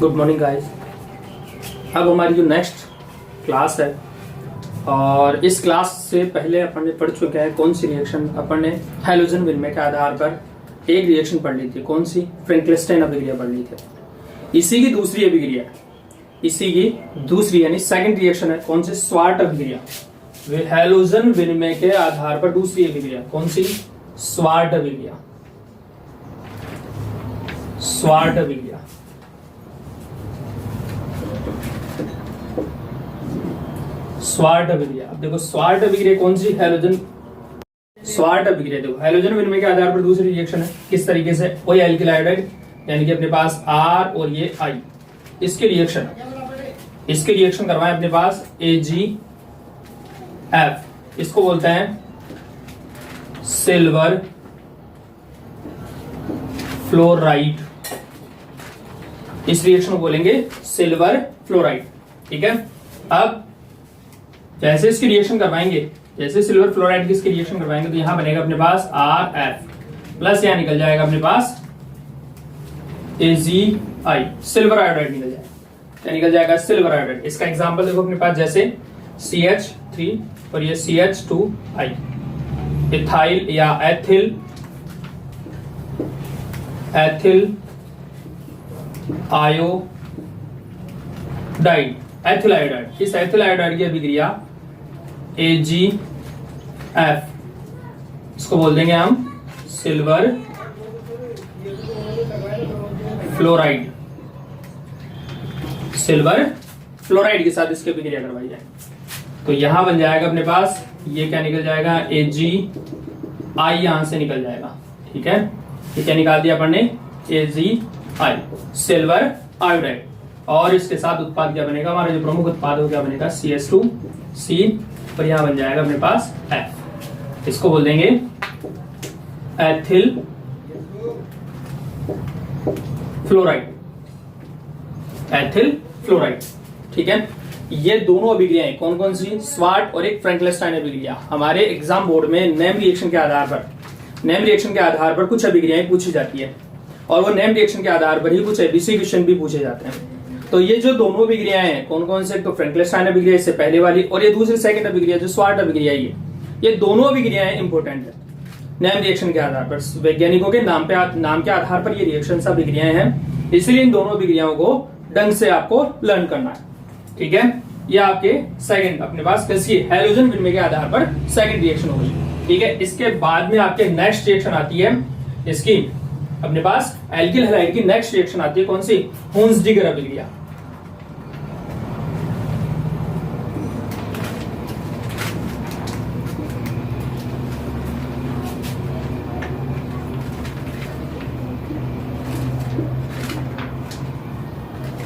Good morning guys. अब हमारी जो नेक्स्ट क्लास है और इस क्लास से पहले अपन ने पढ़ चुके हैं कौन सी रिएक्शन। अपन ने हैलोजन विनिमय के आधार पर एक रिएक्शन पढ़ ली थी, कौन सी? फ्रैंकलिस्टाइन अभिक्रिया पढ़ ली थी। इसी की दूसरी अभिक्रिया, इसी की दूसरी यानी सेकंड रिएक्शन है कौन सी? स्वार्ट अभिक्रिया। हैलोजन विनिमय के आधार पर दूसरी अभिक्रिया कौन सी? स्वार्ट अभिक्रिया। स्वार्ट अभिक्रिया। स्वार्ट अभिक्रिया। अब देखो स्वार्ट अभिक्रिया कौन सी? हैलोजन स्वार्ट अभिक्रिया। देखो हैलोजन विनिमय के आधार पर दूसरी रिएक्शन है किस तरीके से? वही एल्किल आयोडाइड यानी कि अपने पास R और ये I, इसके रिएक्शन करवाएं अपने पास AgF। इसको बोलते हैं सिल्वर फ्लोराइड। इस रिएक्शन को बोलेंगे सिल्वर फ्लोराइड। ठीक है। अब जैसे इसकी रिएक्शन करवाएंगे, जैसे सिल्वर फ्लोराइड की इसकी रिएक्शन करवाएंगे तो यहां बनेगा अपने पास RF प्लस यहां निकल जाएगा अपने पास AgI, सिल्वर आयोडाइड निकल जाएगा। क्या निकल जाएगा? Silver iodide. इसका एग्जांपल देखो अपने पास जैसे CH3 और ये CH2I, इथाइल या एथिल आयोडाइड, एथिल आयोडाइड। इस एथिल आयोडाइड की अभिक्रिया AgF, इसको बोल देंगे हम सिल्वर फ्लोराइड। सिल्वर फ्लोराइड के साथ इसकी अभिक्रिया करवाई जाए तो यहां बन जाएगा अपने पास, ये क्या निकल जाएगा? AgI यहां से निकल जाएगा। ठीक है। ये क्या निकाल दिया अपन ने? AgI, silver iodide. और इसके साथ उत्पाद क्या बनेगा? हमारा जो प्रमुख उत्पाद हो क्या बनेगा? CH2C और यहां बन जाएगा अपने पास F। इसको बोल देंगे एथिल फ्लोराइड। Ethyl fluoride. ठीक है। ये दोनों अभिक्रियाएं कौन कौन सी? स्वार्ट और एक फ्रैंकलिस्टाइन अभिक्रिया। हमारे एग्जाम बोर्ड में नेम रिएक्शन के आधार पर कुछ अभिक्रियाएं पूछी जाती है और वो नेम रिएक्शन के आधार पर ही कुछ एबीसी क्वेश्चन भी पूछे जाते हैं। तो ये जो दोनों अभिक्रियाएं हैं कौन कौन से? तो फ्रैंकलिस्टाइन अभिक्रिया इससे पहले वाली और ये दूसरी सेकंड अभिक्रिया जो स्वार्ट अभिक्रिया, ये दोनों अभिक्रियाएं इंपॉर्टेंट है नेम रिएक्शन के आधार पर। वैज्ञानिकों के नाम के आधार पर ये रिएक्शन अभिक्रियाएं हैं, इसलिए इन दोनों अभिक्रियाओं को ढंग से आपको लर्न करना है। ठीक है। ये आपके सेकंड अपने पास किसी हैलोजन विनिमय के आधार पर सेकंड रिएक्शन होगी। ठीक है। इसके बाद में आपके नेक्स्ट रिएक्शन आती है इसकी अपने पास एल्किल हैलाइड की नेक्स्ट रिएक्शन आती है कौन सी? हुंसडीगर अभिक्रिया।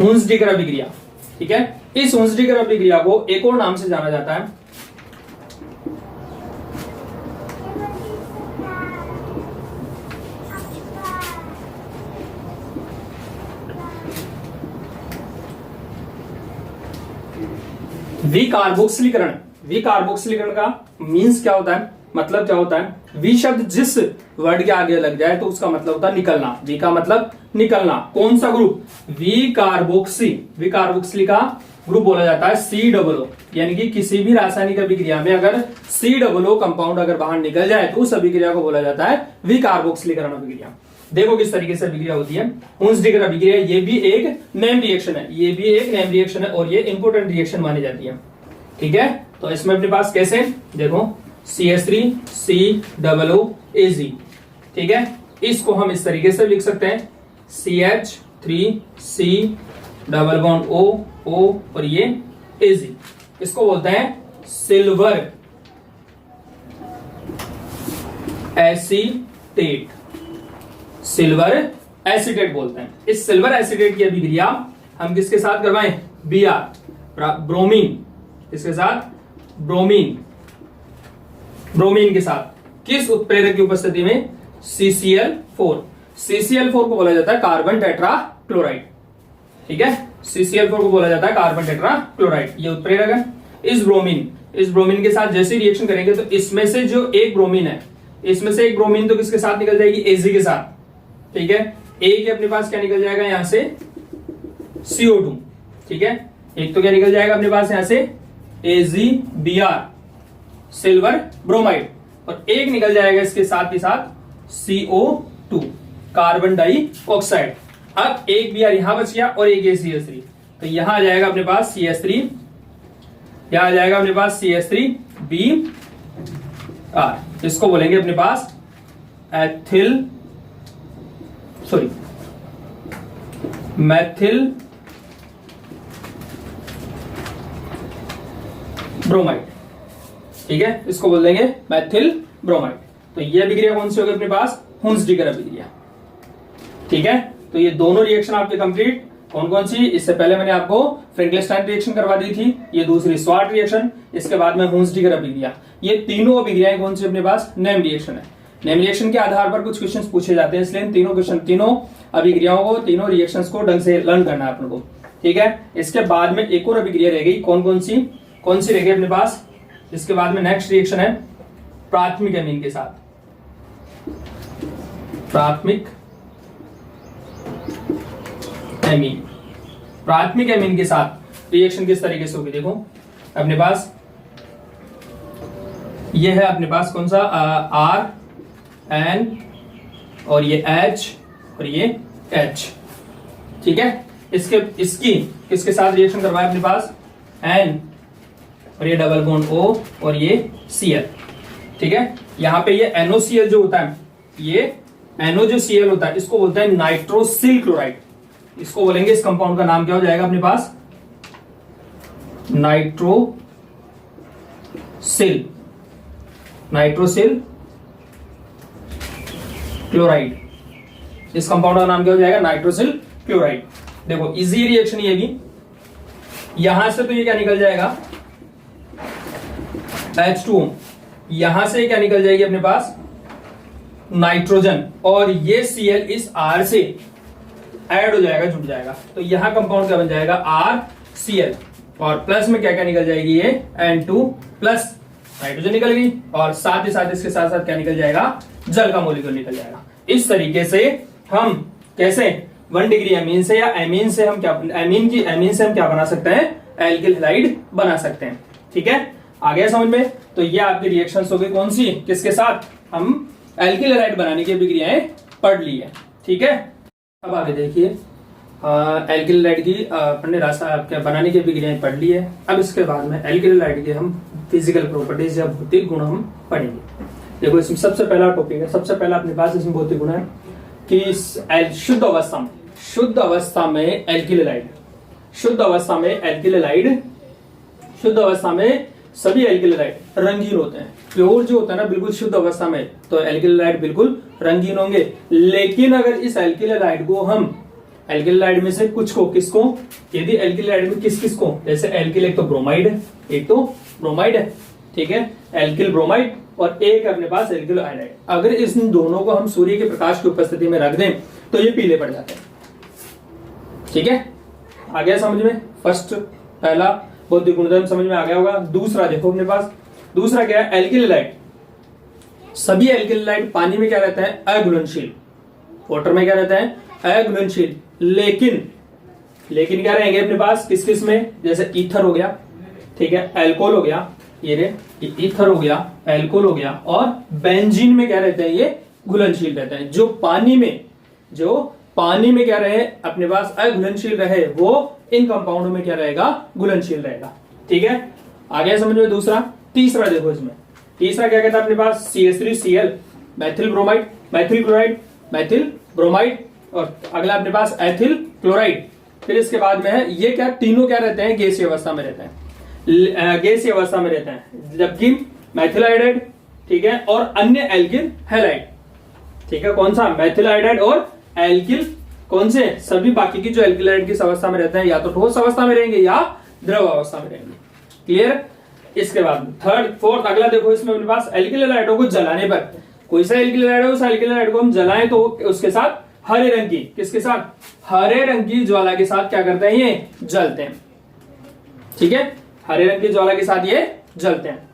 हुंसडीगर अभिक्रिया। ठीक है। इस हुंसडीगर अभिक्रिया को एक और नाम से जाना जाता है विकार्बोक्सिलीकरण। विकार्बोक्सिलीकरण का मीन्स क्या होता है? मतलब क्या होता है? वी शब्द जिस वर्ड के आगे लग जाए तो उसका मतलब होता है निकलना। वी का मतलब निकलना। कौन सा ग्रुप? विकार्बोक्सिली का ग्रुप बोला जाता है COO। यानी कि किसी भी रासायनिक अभिक्रिया में अगर COO कंपाउंड अगर बाहर निकल जाए तो उस अभिक्रिया को बोला जाता है विकार्बोक्सिलीकरण अभिक्रिया। देखो किस तरीके से अभिक्रिया होती है हुंसडीगर अभिक्रिया। ये भी एक नेम रिएक्शन है, और ये इंपोर्टेंट रिएक्शन मानी जाती है। ठीक है। तो इसमें अपने पास कैसे? देखो CH3COOAg। ठीक है। इसको हम इस तरीके से लिख सकते हैं CH3C _O और ये Ag। इसको बोलते हैं सिल्वर एसीटेट। सिल्वर एसीटेट बोलते हैं। इस सिल्वर एसीटेट की अभिक्रिया हम किसके साथ करवाएं? Br, bromine. इसके साथ ब्रोमीन के साथ किस उत्प्रेरक की उपस्थिति में? CCl4। CCl4 को बोला जाता है कार्बन टेट्रा क्लोराइड। ठीक है। CCl4 को बोला जाता है कार्बन टेट्रा क्लोराइड। ये उत्प्रेरक है। इस ब्रोमीन के साथ जैसे रिएक्शन करेंगे तो इसमें से जो एक ब्रोमीन है, इसमें से एक ब्रोमीन तो किसके साथ निकल जाएगी? Ag के साथ। ठीक है। ए के अपने पास क्या निकल जाएगा? यहां से CO2, ठीक है। एक तो क्या निकल जाएगा अपने पास यहां से AgBr सिल्वर ब्रोमाइड, और एक निकल जाएगा इसके साथ ही साथ CO2 कार्बन डाइऑक्साइड। अब एक Br यहां बच गया और एक CH3, तो यहां आ जाएगा अपने पास CH3, यहां आ जाएगा अपने पास CH3Br, इसको बोलेंगे अपने पास मैथिल ब्रोमाइड, ठीक है, इसको बोल देंगे मैथिल ब्रोमाइड। तो ये अभिक्रिया कौन सी होगी अपने पास? हुंस-डीगर अभिक्रिया, ठीक है। तो ये दोनों रिएक्शन आपके कंप्लीट। कौन कौन सी? इससे पहले मैंने आपको फ्रैंकलिस्टाइन रिएक्शन करवा दी थी, ये दूसरी स्वार्ट रिएक्शन, इसके बाद में हुंस-डीगर अभिक्रिया। ये तीनों अभिक्रियाएं कौन सी अपने पास? नेम रिएक्शन है। नेम रिएक्शन के आधार पर कुछ क्वेश्चंस पूछे जाते हैं, इसलिए तीनों अभिक्रियाओं को, तीनों रिएक्शंस को ढंग से लर्न करना है अपन को, ठीक है। इसके बाद में एक और अभिक्रिया रह गई, कौन कौन सी रह गई अपने पास? इसके बाद में नेक्स्ट रिएक्शन है प्राथमिक एमीन के साथ। प्राथमिक एमीन के साथ रिएक्शन किस तरीके से होगी? देखो अपने पास ये है अपने पास कौन सा? RN और ये H और ये H, ठीक है। इसकी किसके साथ रिएक्शन करवाया अपने पास? N और ये डबल बॉन्ड O और ये Cl, ठीक है। यहाँ पे ये NOCl जो होता है, ये NO जो Cl होता है, इसको बोलते हैं नाइट्रोसिल क्लोराइड। इसको बोलेंगे, इस कंपाउंड का नाम क्या हो जाएगा अपने पास? Nitrosyl chloride. इस कंपाउंड का नाम क्या हो जाएगा? Nitrosyl chloride. देखो इजी रिएक्शन ये भी, यहां से तो ये क्या निकल जाएगा? H2O, यहां से क्या निकल जाएगी अपने पास? नाइट्रोजन, और ये Cl इस R से ऐड हो जाएगा, जुड़ जाएगा, तो यहां कंपाउंड क्या बन जाएगा? RCl, और प्लस में क्या क्या निकल जाएगी? ये N2 प्लस नाइट्रोजन निकल गई, और साथ ही साथ इसके साथ साथ क्या निकल जाएगा? जल का मोलिक्यूल निकल जाएगा। इस तरीके से हम कैसे 1 डिग्री एमीन से या एमीन से हम क्या बना सकते हैं? एल्किल हैलाइड बना सकते हैं, ठीक है। आ गया समझ में? तो ये आपकी रिएक्शंस हो गई कौन सी? किसके साथ? हम एल्किल हैलाइड बनाने की अभिक्रियाएं पढ़ ली है, ठीक है। अब आगे देखिए, एल्किल हैलाइड की अपने रास्ता बनाने की अभिक्रियाएं पढ़ ली है। अब इसके बाद में एल्किल हैलाइड के हम फिजिकल प्रॉपर्टीज या भौतिक गुण हम पढ़ेंगे। देखो इसमें सबसे पहला टॉपिक है, सबसे पहला अपने पास इसमें भौतिक गुण है कि शुद्ध अवस्था में एल्किल हैलाइड सभी एल्किल हैलाइड रंगीन होते हैं। प्योर जो होता है ना, बिल्कुल शुद्ध अवस्था में, तो एल्किल हैलाइड बिल्कुल रंगीन होंगे। लेकिन अगर इस एल्किल हैलाइड को हम एल्किल हैलाइड में से कुछ को, किसको, यदि एल्किल हैलाइड में किस को, जैसे एल्किल एक तो ब्रोमाइड है, ठीक है, एल्किल ब्रोमाइड, और एक अपने पास एल्किल आयोडाइड। अगर इन दोनों को हम सूर्य के प्रकाश की उपस्थिति में रख दें तो ये पीले पड़ जाते हैं, ठीक है। आ गया समझ में? फर्स्ट पहला भौतिक गुणधर्म समझ में आ गया होगा। दूसरा देखो अपने पास, दूसरा क्या है? Alkyl halide. सभी एल्किल हैलाइड पानी में क्या रहता है? अघुलनशील। वाटर में क्या रहता है? अघुलनशील। लेकिन क्या रहेंगे अपने पास किस किस में? जैसे ईथर हो गया, ठीक है, अल्कोहल हो गया, ये ईथर हो गया, अल्कोहल हो गया, और बेंजीन में क्या रहते हैं? ये घुलनशील रहते हैं। जो पानी में क्या रहे अपने पास अघुलनशील रहे, वो इन कंपाउंडों में क्या रहेगा? घुलनशील रहेगा, ठीक है। आ गया समझ में? दूसरा। तीसरा देखो इसमें, तीसरा क्या कहता है अपने पास? CH3Cl, Maithil bromide, Maithil chloride, Maithil bromide, और अगला अपने पास एथिल क्लोराइड। फिर इसके बाद में है ये क्या? तीनों क्या रहते हैं? गैसीय अवस्था में रहते हैं, जबकि मैथिल आयोडाइड, ठीक है, और अन्य एल्किल हैलाइड, ठीक है, कौन सा? मैथिल आयोडाइड और एल्किल, कौन से? सभी बाकी की जो एल्किल हैलाइड की अवस्था में रहते हैं, या तो ठोस अवस्था में रहेंगे या द्रव अवस्था में रहेंगे, क्लियर। इसके बाद थर्ड फोर्थ अगला देखो, इसमें अपने पास एल्किल हैलाइडों को जलाने पर, कोई सा एल्किल हैलाइड है, उस एल्किल हैलाइड को हम जलाएं तो उसके साथ हरे रंग की, किसके साथ? हरे रंग की ज्वाला के साथ क्या करते हैं? ये जलते हैं, ठीक है, हरे रंग की ज्वाला के साथ ये जलते हैं।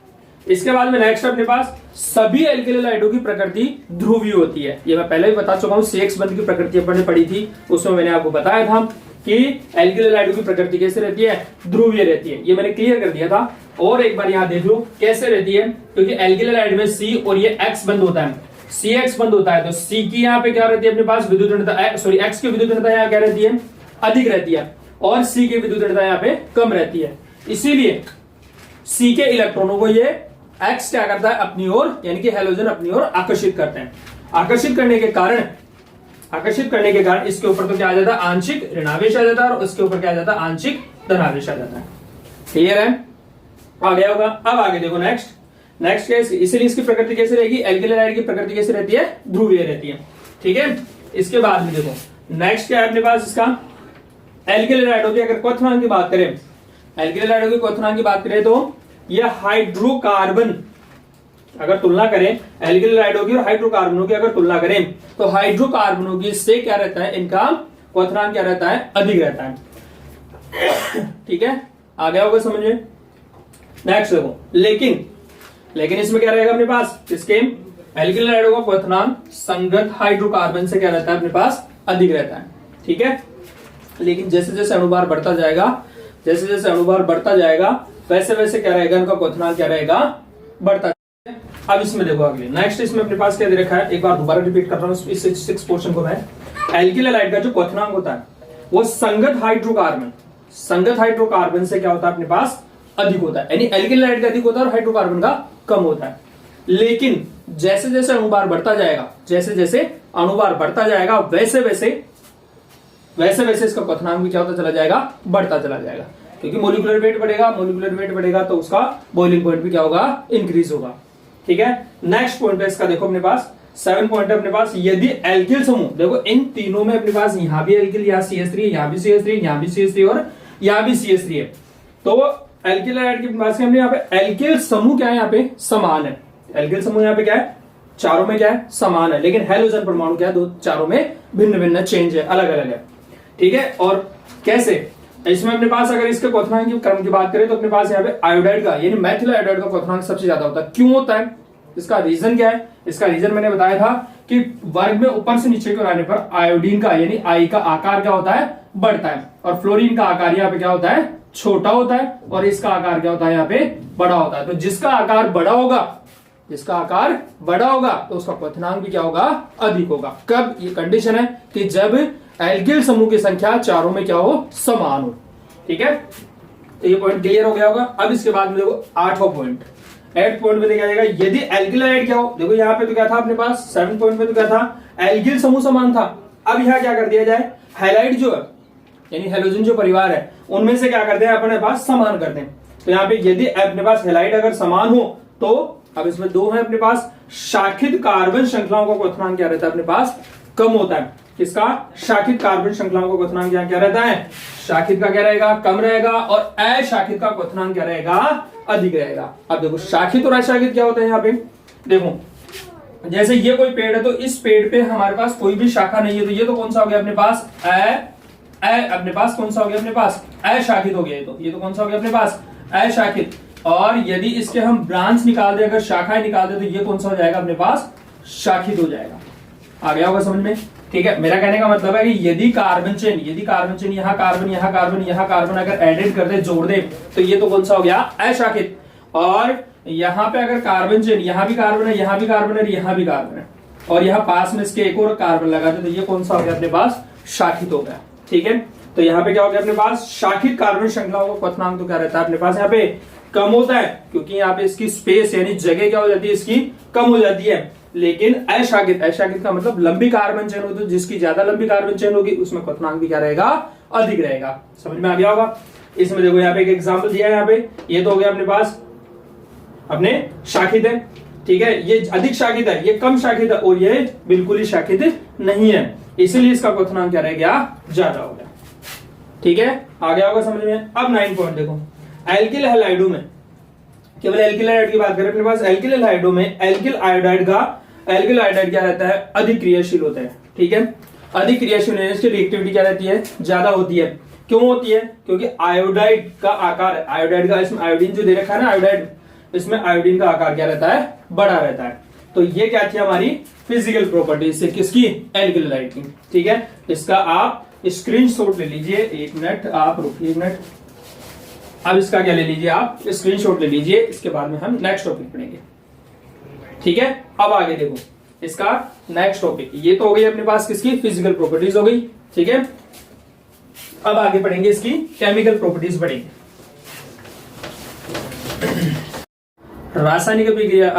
इसके बाद में नेक्स्ट अपने पास सभी एल्किल हैलाइडों की प्रकृति ध्रुवीय होती है। ये मैं पहले भी बता चुका हूं, CX बंध की प्रकृति अपन ने पढ़ी थी, उसमें मैंने आपको बताया था कि एल्किल हैलाइडों की प्रकृति कैसे रहती है, ध्रुवीय रहती है। ये मैंने क्लियर कर दिया था। और एक बार यहां देख लो कैसे रहती है, क्योंकि एल्किल हैलाइड में C और ये X बंद होता है, CX बंद होता है, तो C की यहाँ पे क्या रहती है अपने पास विद्युत ऋणता, सॉरी X की विद्युत ऋणता यहाँ क्या रहती है, अधिक रहती है, और C की विद्युत ऋणता यहाँ पे कम रहती है। इसीलिए C के इलेक्ट्रॉनों को ये X क्या करता है अपनी ओर, यानी कि हैलोजन अपनी ओर आकर्षित करते हैं। आकर्षित करने के कारण इसके ऊपर तो क्या आ जाता है, आंशिक ऋणावेश आ जाता है, और उसके ऊपर क्या आ जाता है, आंशिक धनावेश आ जाता है। क्लियर है, आ गया होगा। अब आगे देखो नेक्स्ट केस, इसीलिए इसकी प्रकृति कैसे रहेगी, एल्किल हैलाइड की प्रकृति कैसे रहती है, ध्रुवीय रहती है। ठीक है, इसके बाद में देखो नेक्स्ट क्या है अपने पास इसका, एल्किल हैलाइडों की अगर क्वथनांक की बात करें, एल्किल हैलाइडों की क्वथनांक की बात करें तो यह हाइड्रोकार्बन, अगर तुलना करें एल्किल हैलाइडों की और हाइड्रोकार्बनों की अगर तुलना करें तो हाइड्रोकार्बनों की से क्या रहता है, इनका क्वथनांक क्या रहता है, अधिक रहता है। ठीक है, आ गया होगा समझ में। नेक्स्ट देखो, लेकिन इसमें क्या रहेगा अपने पास, इसके एल्किल हैलाइडों का क्वथनांक संगत हाइड्रोकार्बन से क्या रहता है अपने पास, अधिक रहता है। ठीक है, लेकिन जैसे जैसे अणुभार बढ़ता जाएगा वैसे वैसे क्या रहेगा, इनका क्वथनांक क्या रहेगा, बढ़ता जाएगा। अब इसमें देखो अगले नेक्स्ट, इसमें अपने पास क्या दे रखा है, एक बार दोबारा रिपीट कर रहा हूं इस 6 पोर्शन को मैं। एल्किल हैलाइड का जो क्वथनांक होता है वो संगत हाइड्रोकार्बन से क्या होता है अपने पास, अधिक होता है, यानी एल्किल हैलाइड का अधिक होता है और हाइड्रोकार्बन का कम होता है। लेकिन जैसे जैसे अणुभार बढ़ता जाएगा वैसे वैसे इसका क्वथनांक भी क्या होता चला जाएगा, बढ़ता चला जाएगा, क्योंकि मोलिकुलर वेट बढ़ेगा तो उसका बॉइलिंग पॉइंट भी क्या होगा, इंक्रीज होगा। ठीक है, नेक्स्ट पॉइंट है इसका, देखो अपने पास 7 पॉइंट है अपने पास, यदि एल्किल समूह, देखो इन तीनों में अपने पास यहाँ भी एल्किल, यहाँ CH3, यहाँ भी CH3, यहाँ भी CH3 और यहाँ भी CH3 है, तो एल्किल हैलाइड की बात करें यहाँ पे एल्किल समूह क्या है, यहाँ पे समान है। एल्किल समूह यहाँ पे क्या है, चारों में क्या है, समान है, लेकिन हैलोजन परमाणु क्या है, चारों में भिन्न भिन्न चेंज है, अलग अलग है। ठीक है, और कैसे, इसमें अपने पास अगर इसके क्वथनांक की क्रम की बात करें तो अपने पास यहाँ पे आयोडाइड का, यानी मेथिल आयोडाइड का क्वथनांक सबसे ज्यादा होता है। क्यों होता है, इसका रीजन क्या है, इसका रीजन मैंने बताया था कि वर्ग में ऊपर से नीचे की ओर आने पर आयोडीन का यानी आई का आकार क्या होता है, बढ़ता है, और फ्लोरीन का आकार यहाँ पे क्या होता है, छोटा होता है, और इसका आकार क्या होता है, यहाँ पे बड़ा होता है। तो जिसका आकार बड़ा होगा तो उसका क्वथनांक भी क्या होगा, अधिक होगा। कब, ये कंडीशन है कि जब एल्किल समूह की संख्या चारों में क्या हो, समान हो। ठीक है, तो ये पॉइंट क्लियर हो गया होगा। अब इसके बाद में देखो 8वां पॉइंट, 8 पॉइंट में देखा जाएगा यदि एल्किल हैलाइड क्या हो, देखो यहाँ पे तो क्या था अपने पास 7 पॉइंट में तो क्या था, एल्किल समूह समान था। अब यहाँ क्या कर दिया जाए, हैलाइड जो है यानी हैलोजन जो परिवार है उनमें से क्या करते हैं, अपने पास समान करते हैं। तो यहाँ पे यदि अपने पास हैलाइड अगर समान हो तो अब इसमें 2 है अपने पास, शाखित कार्बन श्रृंखलाओं का क्वथनांक क्या रहता है अपने पास, कम होता है। किसका, शाखित कार्बन श्रृंखलाओं का क्वथनांक यहाँ क्या रहता है, शाखित का क्या रहेगा, कम रहेगा, और अशाखित का क्वथनांक क्या रहेगा, अधिक रहेगा। अब देखो शाखित और अशाखित क्या होता है, यहाँ पे देखो जैसे ये कोई पेड़ है तो इस पेड़ पे हमारे पास कोई भी शाखा नहीं है, तो ये तो कौन सा हो गया अपने पास, अपने पास कौन सा हो गया अपने पास, अशाखित हो गया। ये तो कौन सा हो गया अपने पास, अशाखित। और यदि इसके हम ब्रांच निकाल दे, अगर शाखाएं निकाल दे, तो ये कौन सा हो जाएगा अपने पास, शाखित हो जाएगा। आ गया होगा समझ में। ठीक है, मेरा कहने का मतलब है कि यदि कार्बन चेन यहाँ कार्बन अगर एडेड कर दे, जोड़ दे, तो ये तो कौन सा हो गया, अशाखित। और यहाँ पे अगर कार्बन चेन, यहाँ भी कार्बन है, यहाँ भी कार्बन है, यहाँ भी कार्बन है, और यहाँ पास में इसके एक और कार्बन लगा दे, तो ये कौन सा हो गया अपने पास, शाखित हो गया। ठीक है, तो यहाँ पे क्या हो गया अपने पास, शाखित कार्बन श्रृंखलाओं का क्वथनांक तो क्या रहता है अपने पास, यहाँ पे कम होता है, क्योंकि यहाँ पे इसकी स्पेस यानी जगह क्या हो जाती है, इसकी कम हो जाती है। लेकिन अशाखित का मतलब लंबी कार्बन चेन हो, तो जिसकी ज्यादा लंबी कार्बन चेन होगी उसमें क्वथनांक भी क्या रहेगा, अधिक रहेगा। समझ में आ गया होगा। इसमें देखो यहाँ पे एक एग्जांपल दिया है, यहाँ पे ये तो हो गया अपने पास अपने शाखित है। ठीक है, ये अधिक शाखित है, ये कम शाखित है, और ये बिल्कुल ही शाखित नहीं है, इसीलिए इसका क्वथनांक क्या रह गया, ज्यादा हो गया। ठीक है, आ गया होगा समझ में। अब 9 पॉइंट देखो, एल्किल हैलाइडों में, केवल एल्किल हैलाइड की बात करें अपने पास, एल्किल हैलाइडों में एल्किल आयोडाइड क्या रहता है, अधिक क्रियाशील होता है। ठीक है, अधिक क्रियाशील होने से रिएक्टिविटी क्या रहती है, ज्यादा होती है। क्यों होती है, क्योंकि आयोडाइड का आकार, आयोडाइड का इसमें आयोडीन जो दे रखा है ना, आयोडाइड, इसमें आयोडीन का आकार क्या रहता है, बड़ा रहता है। तो ये क्या थी हमारी फिजिकल प्रॉपर्टी से किसकी, एल्किल हैलाइड की। ठीक है, इसका आप स्क्रीनशॉट ले लीजिए। 1 मिनट आप रुकिए, 1 मिनट। अब इसका क्या ले लीजिए आप, स्क्रीनशॉट ले लीजिए। इसके बाद में हम नेक्स्ट टॉपिक पढ़ेंगे, ठीक है। अब आगे देखो इसका नेक्स्ट टॉपिक, ये तो हो गई अपने पास किसकी, फिजिकल प्रॉपर्टीज हो गई, ठीक है। अब आगे पढ़ेंगे इसकी केमिकल प्रॉपर्टीज पढ़ेंगे। रासायनिक अभिक्रिया,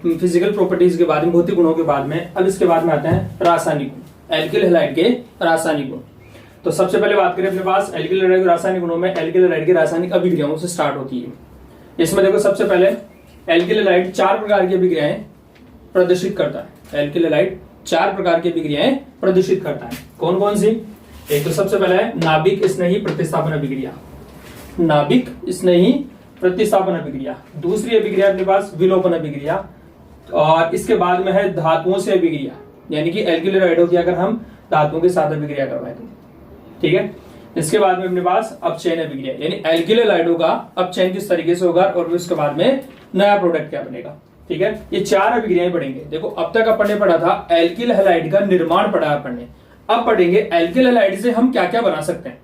फिजिकल प्रॉपर्टीज के बाद में, भौतिक गुणों के बाद में, अब इसके बाद में आते हैं रासायनिक गुण, एल्किल हैलाइड के रासायनिक गुण। तो सबसे पहले बात करें अपने पास एल्किल हैलाइड के रासायनिक गुणों में, एल्किल हैलाइड की रासायनिक अभिक्रियाओं से स्टार्ट होती है। इसमें देखो सबसे पहले एल्किल हैलाइड 4 प्रकार की अभिक्रियाएं प्रदर्शित करता है। एल्किल हैलाइड 4 प्रकार की अभिक्रियाएं प्रदर्शित करता है। कौन कौन सी, एक तो सबसे पहले है नाभिक स्नेही प्रतिस्थापन अभिक्रिया, नाभिक स्नेही प्रतिस्थापन अभिक्रिया। दूसरी अभिक्रिया अपने पास विलोपन अभिक्रिया, और इसके बाद में है धातुओं से अभिक्रिया, यानी कि एल्किल हैलाइडों की अगर हम धातुओं के साथ अभिक्रिया करवाएं तो, ठीक है। इसके बाद में अपने पास अपचयन अभिक्रिया, यानी एल्किल हैलाइडों का अपचयन किस तरीके से होगा और उसके बाद में नया प्रोडक्ट क्या बनेगा, ठीक है। ये 4 अभिक्रियाएं पढ़ेंगे। देखो अब तक अपन ने पढ़ा था एल्किल हैलाइड का निर्माण पढ़ा अपन ने, अब पढ़ेंगे एल्किल हैलाइड से हम क्या क्या बना सकते हैं।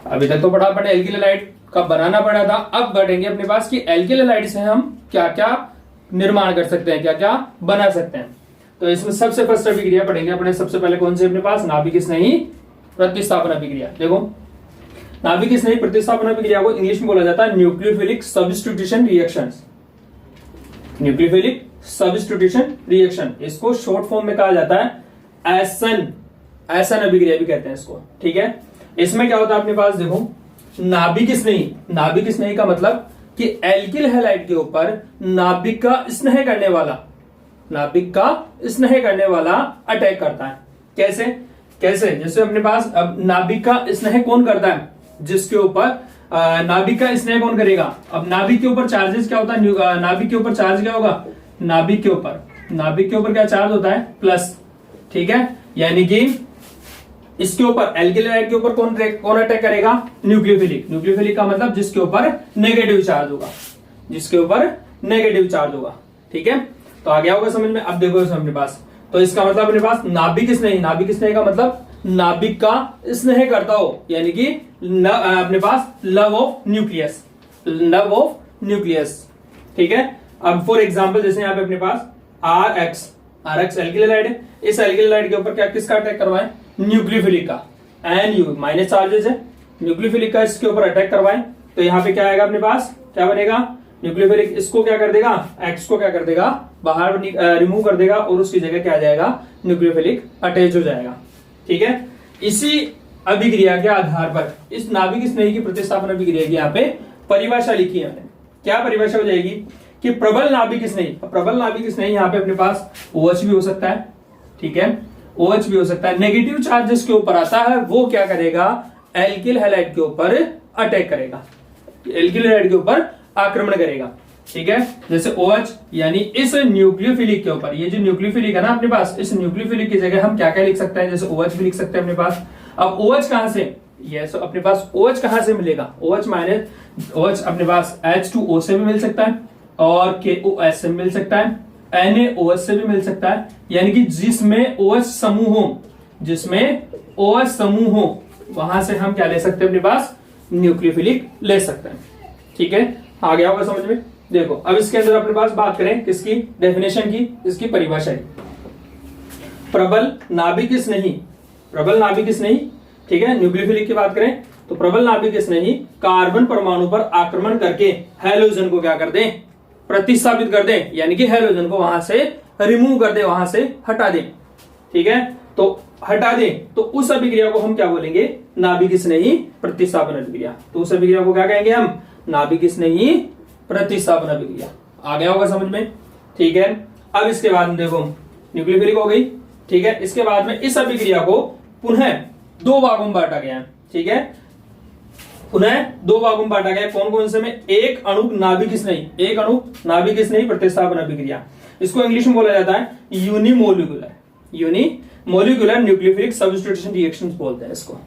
अभी तक तो पढ़ा अपन ने एल्किल हैलाइड का बनाना पड़ा था, अब बढ़ेंगे अपने पास कि एल्किल हैलाइड से हम क्या क्या निर्माण कर सकते हैं, क्या क्या बना सकते हैं। तो इसमें सबसे फर्स्ट अभिक्रिया पढ़ेंगे अपने, सबसे पहले कौन सी अपने पास, नाभिक स्नेही प्रतिस्थापन अभिक्रिया। देखो नाभिक स्नेही प्रतिस्थापन अभिक्रिया को इंग्लिश में बोला जाता है nucleophilic substitution reactions, nucleophilic substitution reaction. इसको शॉर्ट फॉर्म में कहा जाता है एसन, एसन अभिक्रिया भी कहते हैं इसको, ठीक है। इसमें क्या होता है अपने पास, देखो नाभिक स्नेही, नाभिक स्नेही का मतलब कि एल्किल हैलाइड के ऊपर नाभिक का स्नेह करने वाला, नाभिक का स्नेह करने वाला अटैक करता है। कैसे कैसे, जैसे अपने पास अब नाभिक का स्नेह कौन करता है, जिसके ऊपर नाभिक का स्नेह कौन करेगा। अब नाभिक के ऊपर चार्जेस क्या होता है, नाभिक के ऊपर चार्ज क्या होगा, नाभिक के ऊपर क्या चार्ज होता है, प्लस, ठीक है। यानी कि इसके ऊपर एल्किल हैलाइड के ऊपर कौन अटैक करेगा, न्यूक्लियोफिलिक, न्यूक्लियोफिलिक का मतलब जिसके ऊपर नेगेटिव चार्ज होगा, जिसके ऊपर नेगेटिव चार्ज होगा, ठीक है। तो आ गया होगा समझ में। अब देखो अपने पास, तो इसका मतलब अपने पास नाभिक स्नेही, नाभिक स्नेही का मतलब नाभिक का स्नेह करता हो, यानी कि अपने पास love of nucleus, love of nucleus, ठीक है। अब फॉर एग्जांपल जैसे यहाँ पे अपने पास RX एल्किल हैलाइड है, इस एल्किल हैलाइड के ऊपर क्या किसका अटैक करवाएं, न्यूक्लियोफिलिक का, NU माइनस चार्जेस है, न्यूक्लियोफिलिक का इसके ऊपर अटैक करवाएं तो यहाँ पे क्या आएगा अपने पास, क्या बनेगा, न्यूक्लियोफिलिक इसको क्या कर देगा, X को क्या कर देगा, बाहर रिमूव कर देगा और उसकी जगह क्या आ जाएगा, न्यूक्लियोफिलिक अटैच हो जाएगा, ठीक है। इसी अभिक्रिया के आधार पर इस नाभिक स्नेही की प्रतिस्थापन अभिक्रिया की यहाँ पे परिभाषा लिखी है हमने। क्या परिभाषा हो जाएगी कि प्रबल नाभिक स्नेही, प्रबल नाभिक स्नेही यहाँ पे अपने पास OH भी हो सकता है, ठीक है, OH भी हो सकता है। नेगेटिव चार्ज जिसके ऊपर आता है वो क्या करेगा, एल्किल हैलाइड के ऊपर अटैक करेगा, एल्किल हैलाइड के ऊपर आक्रमण करेगा, ठीक है। जैसे OH यानी इस न्यूक्लियोफिलिक के ऊपर, ये जो न्यूक्लियोफिलिक है ना अपने पास, इस न्यूक्लियोफिलिक की जगह हम क्या क्या लिख सकते हैं, जैसे OH भी लिख सकते हैं अपने पास। अब OH कहां से, ये so अपने पास OH कहां से मिलेगा, OH अपने पास H2O से भी मिल सकता है और KOH से मिल सकता है, NaOH से भी मिल सकता है, यानी कि जिसमें OH समूह हो, जिसमें OH समूह हो वहां से हम क्या ले सकते हैं अपने पास, न्यूक्लियोफिलिक ले सकते हैं, ठीक है। आ गया होगा समझ में। देखो अब इसके अंदर अपने पास बात करें किसकी, डेफिनेशन की, इसकी परिभाषा की। प्रबल नाभिक स्नेही, प्रबल नाभिक स्नेही, ठीक है, न्यूक्लियोफिलिक की बात करें तो प्रबल नाभिक स्नेही कार्बन परमाणु पर आक्रमण करके हैलोजन को क्या कर दें, प्रतिस्थापित कर दें, यानी कि हैलोजन को वहां से रिमूव कर दे, वहां से हटा दें, ठीक है। तो हटा दें तो उस अभिक्रिया को हम क्या बोलेंगे, नाभिक स्नेही प्रतिस्थापन अभिक्रिया। तो उस अभिक्रिया को क्या कहेंगे हम, नाभिक स्नेही प्रतिस्थापन अभिक्रिया। आ गया होगा समझ में, ठीक है। अब इसके बाद में देखो न्यूक्लियोफिलिक हो गई, ठीक है। इसके बाद में इस अभिक्रिया को पुनः 2 भागों में बांटा गया है, ठीक है, पुनः 2 भागों में बांटा गया। कौन कौन से में, एक अणु नाभिक स्नेही, एक अणु नाभिक स्नेही प्रतिस्थापन अभिक्रिया, इसको इंग्लिश में बोला जाता है unimolecular, unimolecular nucleophilic substitution reactions बोलते हैं इसको,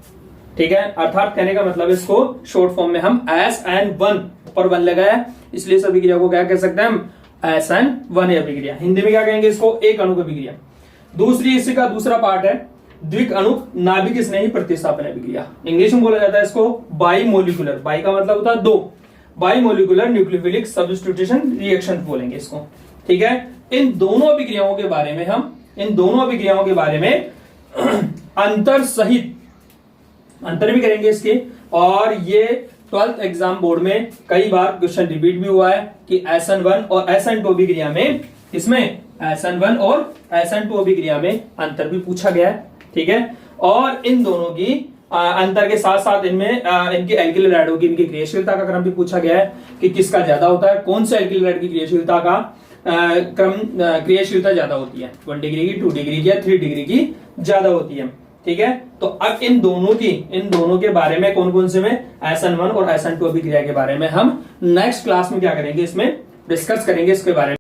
ठीक है। अर्थात कहने का मतलब इसको शॉर्ट फॉर्म में हम SN1 पर 1 लगाया, इसलिए इस अभिक्रिया को क्या कह सकते हैं हम, SN1 अभिक्रिया। हिंदी में क्या कहेंगे इसको, एक अणु अभिक्रिया। दूसरी इसी का दूसरा पार्ट है द्विक अणुक नाभिक स्नेही प्रतिस्थापन अभिक्रिया, इंग्लिश में बोला जाता है इसको बाइमोलिकुलर, बाई का मतलब होता है दो, बाइमोलिकुलर न्यूक्लियोफिलिक सब्स्टिट्यूशन रिएक्शन बोलेंगे इसको, ठीक है। इन दोनों अभिक्रियाओं के बारे में अंतर सहित अंतर भी करेंगे इसके, और ये 12th एग्जाम बोर्ड में कई बार क्वेश्चन रिपीट भी हुआ है कि SN1 और SN2 अभिक्रिया में, इसमें SN1 और SN2 अभिक्रिया में अंतर भी पूछा गया है, ठीक है। और इन दोनों की अंतर के साथ साथ इनमें इनकी एल्किल एल्डिहाइडों की इनकी क्रियाशीलता का क्रम भी पूछा गया है कि किसका ज्यादा होता है, कौन से एल्किल एल्डिहाइड की क्रियाशीलता का क्रियाशीलता ज्यादा होती है, 1 डिग्री की, 2 डिग्री की या 3 डिग्री की ज्यादा होती है, ठीक है। तो अब इन दोनों के बारे में कौन कौन से में SN1 और SN2 अभिक्रिया के बारे में हम नेक्स्ट क्लास में क्या करेंगे, इसमें डिस्कस करेंगे इसके बारे में।